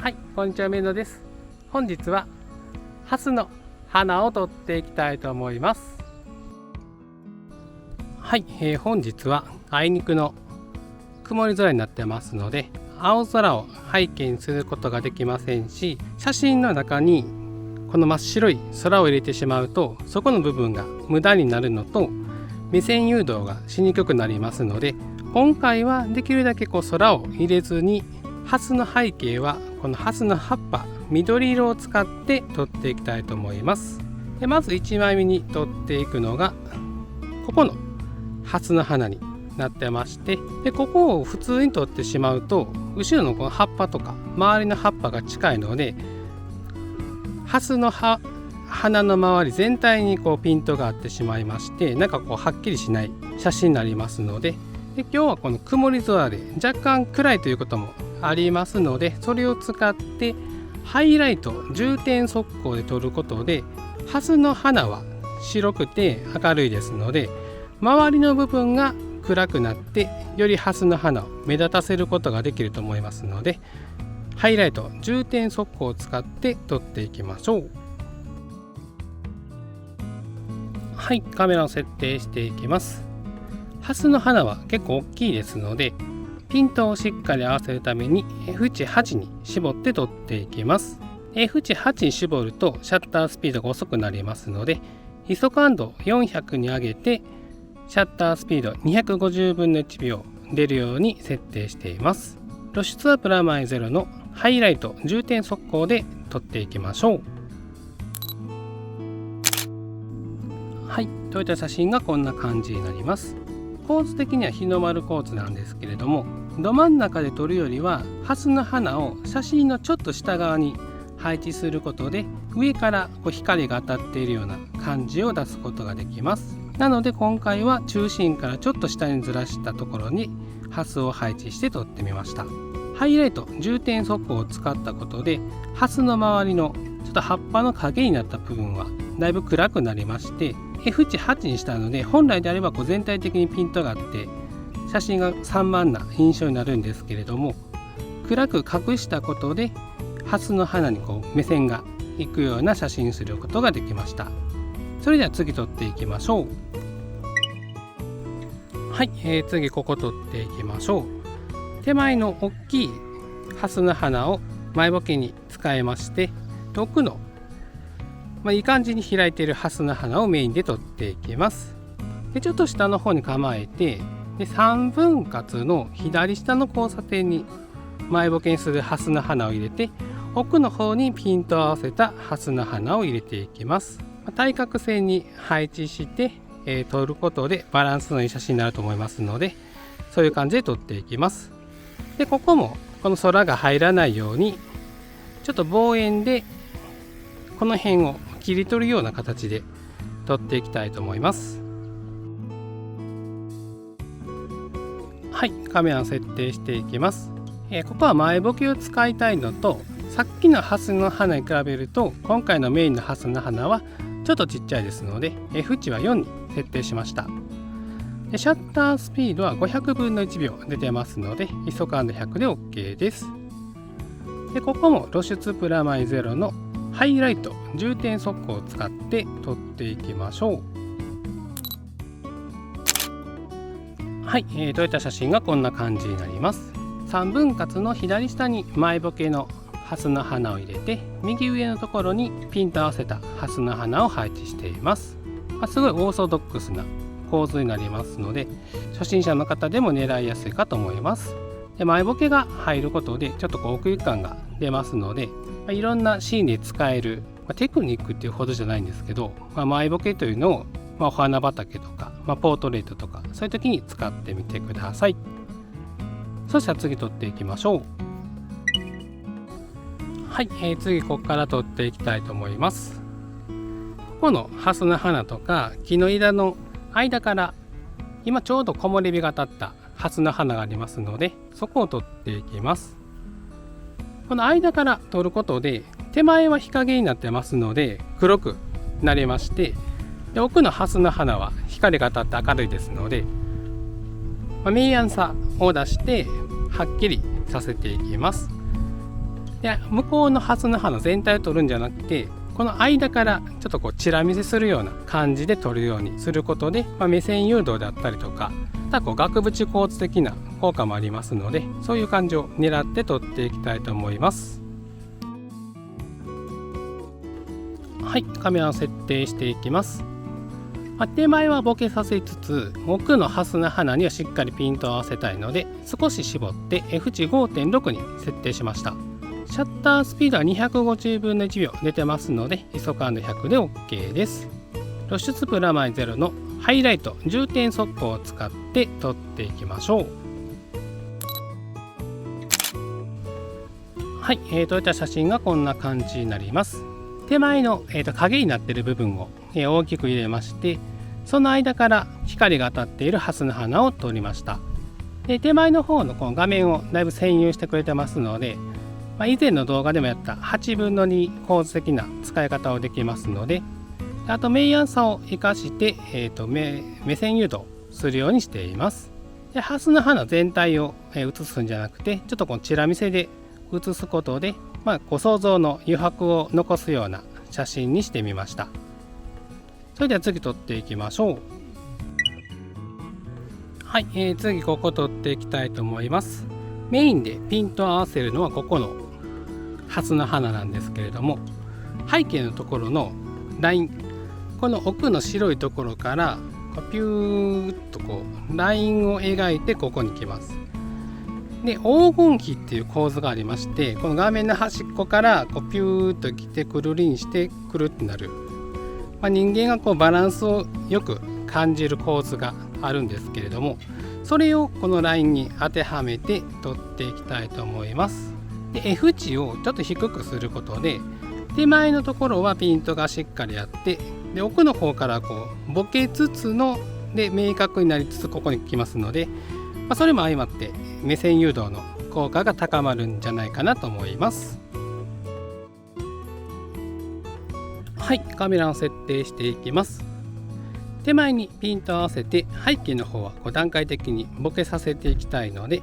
はい、こんにちは、めのです。本日はハスの花を取っていきたいと思います。はい、本日はあいにくの曇り空になってますので、青空を背景にすることができませんし、写真の中にこの真っ白い空を入れてしまうと、そこの部分が無駄になるのと目線誘導がしにくくなりますので、今回はできるだけ空を入れずに、ハスの背景はこのハスの葉っぱ緑色を使って撮っていきたいと思います。でまず1枚目に撮っていくのがここのハスの花になってまして、でここを普通に撮ってしまうと後ろのこの葉っぱとか周りの葉っぱが近いので、ハスの花の周り全体にピントが合ってしまいまして、なんかはっきりしない写真になりますので、今日はこの曇り空で若干暗いということもありますので、それを使ってハイライト重点速攻で撮ることで、ハスの花は白くて明るいですので、周りの部分が暗くなってよりハスの花を目立たせることができると思いますので、ハイライト重点速攻を使って撮っていきましょう。はい、カメラを設定していきます。ハスの花は結構大きいですので、ピントをしっかり合わせるために F 値8に絞って撮っていきます。 F 値8に絞るとシャッタースピードが遅くなりますので、ISO感度400に上げてシャッタースピード250分の1秒出るように設定しています。露出はプラマイゼロのハイライト重点速攻で撮っていきましょう。はい、撮れた写真がこんな感じになります。構図的には日の丸構図なんですけれども、ど真ん中で撮るよりはハスの花を写真のちょっと下側に配置することで、上から光が当たっているような感じを出すことができます。なので今回は中心からちょっと下にずらしたところにハスを配置して撮ってみました。ハイライト重点速攻を使ったことで、ハスの周りのちょっと葉っぱの影になった部分はだいぶ暗くなりまして、F 値8にしたので、本来であれば全体的にピントがあって写真が散漫な印象になるんですけれども、暗く隠したことでハスの花に目線がいくような写真にすることができました。それでは次撮っていきましょう。はい、次ここ撮っていきましょう。手前の大きいハスの花を前ボケに使いまして、奥のいい感じに開いているハスの花をメインで撮っていきます。でちょっと下の方に構えて、で3分割の左下の交差点に前ボケにするハスの花を入れて、奥の方にピントを合わせたハスの花を入れていきます。対角線に配置して、撮ることでバランスのいい写真になると思いますので、そういう感じで撮っていきます。でここもこの空が入らないようにちょっと望遠でこの辺を切り取るような形で撮っていきたいと思います。はい、カメラを設定していきます。ここは前ボケを使いたいのと、さっきのハスの花に比べると今回のメインのハスの花はちょっとちっちゃいですので F 値は4に設定しました。でシャッタースピードは500分の1秒出てますので ISO感度100で OK です。でここも露出プラマイゼロのハイライト重点速攻を使って撮っていきましょう。はい、撮れた写真がこんな感じになります。3分割の左下に前ボケのハスの花を入れて、右上のところにピント合わせたハスの花を配置しています。すごいオーソドックスな構図になりますので、初心者の方でも狙いやすいかと思います。で前ボケが入ることでちょっと奥行き感が出ますので、いろんなシーンで使える、テクニックっていうほどじゃないんですけど、前ボケというのを、お花畑とか、ポートレートとかそういう時に使ってみてください。そしたら次撮っていきましょう。はい、次ここから撮っていきたいと思います。ここのハスの花とか木の枝の間から今ちょうど木漏れ日が当たったハスの花がありますので、そこを撮っていきます。この間から撮ることで手前は日陰になってますので黒くなりまして、で奥のハスの花は光が当たって明るいですので、明暗さを出してはっきりさせていきます。で向こうのハスの花全体を撮るんじゃなくて、この間からちょっとこうチラ見せするような感じで撮るようにすることで、目線誘導であったりとか、あとは額縁構図的な効果もありますので、そういう感じを狙って撮っていきたいと思います。はい、カメラを設定していきます。手前はボケさせつつ、奥のハスの花にはしっかりピントを合わせたいので、少し絞って F 値 5.6 に設定しました。シャッタースピードは250分の1秒出てますので、ISO感度100で OK です。露出プラマイ0のハイライト重点速攻を使って撮っていきましょう。はい、撮れた写真がこんな感じになります。手前の、影になっている部分を、大きく入れまして、その間から光が当たっているハスの花を撮りました。で手前の方のこの画面をだいぶ占有してくれてますので、以前の動画でもやった8分の2構図的な使い方をできますので、あと明暗さを生かして、目線誘導するようにしています。でハスの花全体を写すんじゃなくて、ちょっとこのチラ見せで写すことで、ご想像の余白を残すような写真にしてみました。それでは次撮っていきましょう。はい、次ここ撮っていきたいと思います。メインでピントを合わせるのはここのハスの花なんですけれども、背景のところのライン、この奥の白いところからピューッとこうラインを描いてここに来ます。で黄金比っていう構図がありまして、この画面の端っこからこうピューッと来てくるりんしてくるってなる、人間がこうバランスをよく感じる構図があるんですけれども、それをこのラインに当てはめて撮っていきたいと思います。で F 値をちょっと低くすることで、手前のところはピントがしっかりあって、で奥の方からこうボケつつので明確になりつつここに来ますので、それも相まって目線誘導の効果が高まるんじゃないかなと思います。はい、カメラを設定していきます。手前にピントを合わせて、背景の方は段階的にボケさせていきたいので、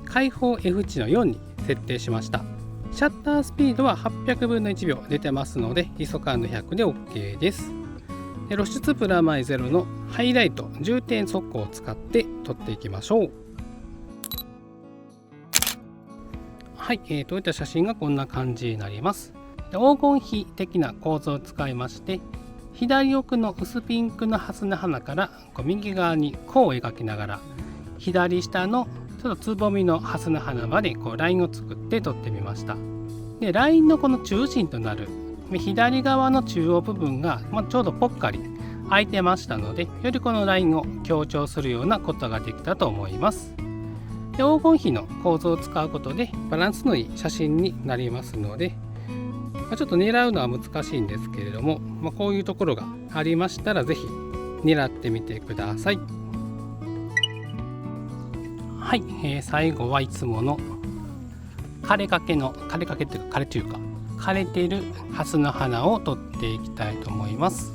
開放 F 値の4に設定しました。シャッタースピードは800分の1秒出てますので、ISO感度100で OK です。で露出プラマイ0のハイライト重点速攻を使って撮っていきましょう。はい、撮れた写真がこんな感じになります。で黄金比的な構図を使いまして、左奥の薄ピンクのハスの花から右側に弧を描きながら、左下のちょっとつぼみのハスの花までラインを作って撮ってみました。でラインのこの中心となる左側の中央部分が、ちょうどぽっかり空いてましたので、よりこのラインを強調するようなことができたと思います。で黄金比の構造を使うことでバランスのいい写真になりますので、ちょっと狙うのは難しいんですけれども、こういうところがありましたら是非狙ってみてください。はい、最後はいつもの枯れかけっていうか枯れているハスの花を撮っていきたいと思います。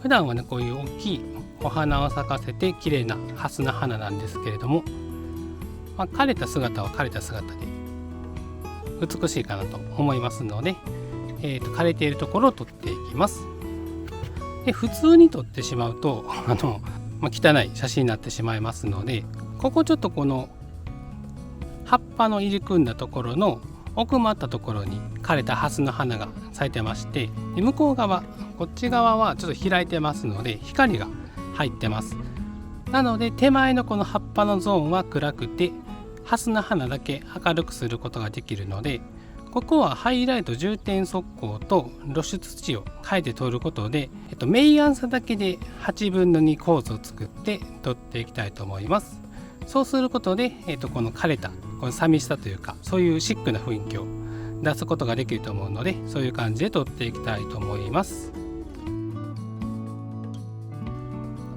普段はねこういう大きいお花を咲かせて綺麗なハスの花なんですけれども、枯れた姿は枯れた姿で美しいかなと思いますので、枯れているところを撮っていきます。で普通に撮ってしまうと汚い写真になってしまいますので、ここちょっとこの葉っぱの入り組んだところの奥まったところに枯れたハスの花が咲いてまして、で向こう側こっち側はちょっと開いてますので光が入ってます。なので手前のこの葉っぱのゾーンは暗くて、ハスの花だけ明るくすることができるので、ここはハイライト重点速攻と露出値を変えて撮ることで、明暗差だけで8分の2構図を作って撮っていきたいと思います。そうすることで、この枯れたこの寂しさというか、そういうシックな雰囲気を出すことができると思うので、そういう感じで撮っていきたいと思います。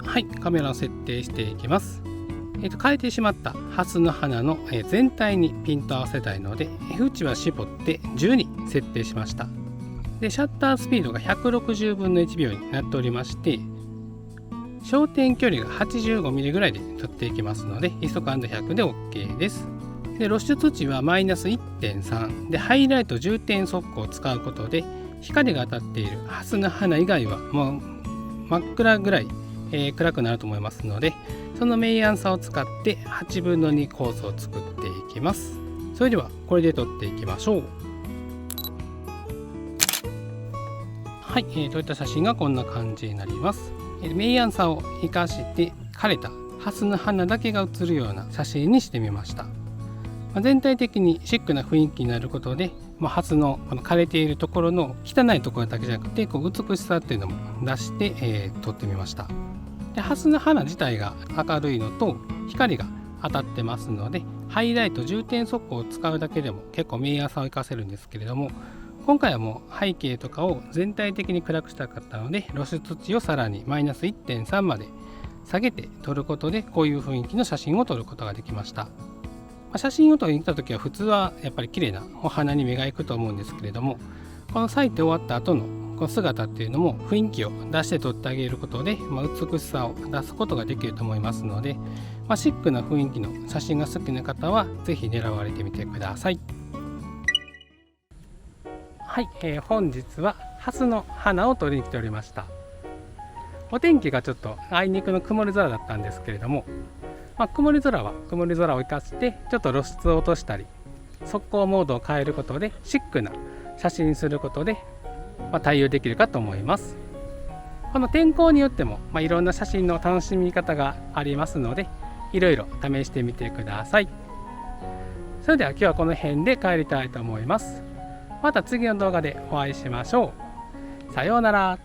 はい、カメラを設定していきます。枯れてしまったハスの花の全体にピント合わせたいので、F 値は絞って10に設定しました。でシャッタースピードが160分の1秒になっておりまして、焦点距離が 85mm ぐらいで撮っていきますので、ISO感度100で OK です。で露出値はマイナス 1.3 で、ハイライト重点速光を使うことで光が当たっているハスの花以外はもう真っ暗ぐらい、暗くなると思いますので、その明暗差を使って8分の2コースを作っていきます。それではこれで撮っていきましょう。はい、撮った写真がこんな感じになります。明暗差を生かして枯れたハスの花だけが写るような写真にしてみました。全体的にシックな雰囲気になることで、ハスのこの枯れているところの汚いところだけじゃなくて美しさっていうのも出して、撮ってみました。でハスの花自体が明るいのと光が当たってますので、ハイライト重点速光を使うだけでも結構明暗差を生かせるんですけれども、今回はもう背景とかを全体的に暗くしたかったので、露出値をさらにマイナス 1.3 まで下げて撮ることで、こういう雰囲気の写真を撮ることができました。写真を撮りに来た時は普通はやっぱり綺麗なお花に目が行くと思うんですけれども、この咲いて終わった後のこの姿っていうのも雰囲気を出して撮ってあげることで、美しさを出すことができると思いますので、シックな雰囲気の写真が好きな方は是非狙われてみてください。はい、本日はハスの花を撮りに来ておりました。お天気がちょっとあいにくの曇り空だったんですけれども、曇り空は曇り空を生かしてちょっと露出を落としたり速攻モードを変えることでシックな写真にすることで、対応できるかと思います。この天候によっても、いろんな写真の楽しみ方がありますので、いろいろ試してみてください。それでは今日はこの辺で帰りたいと思います。また次の動画でお会いしましょう。さようなら。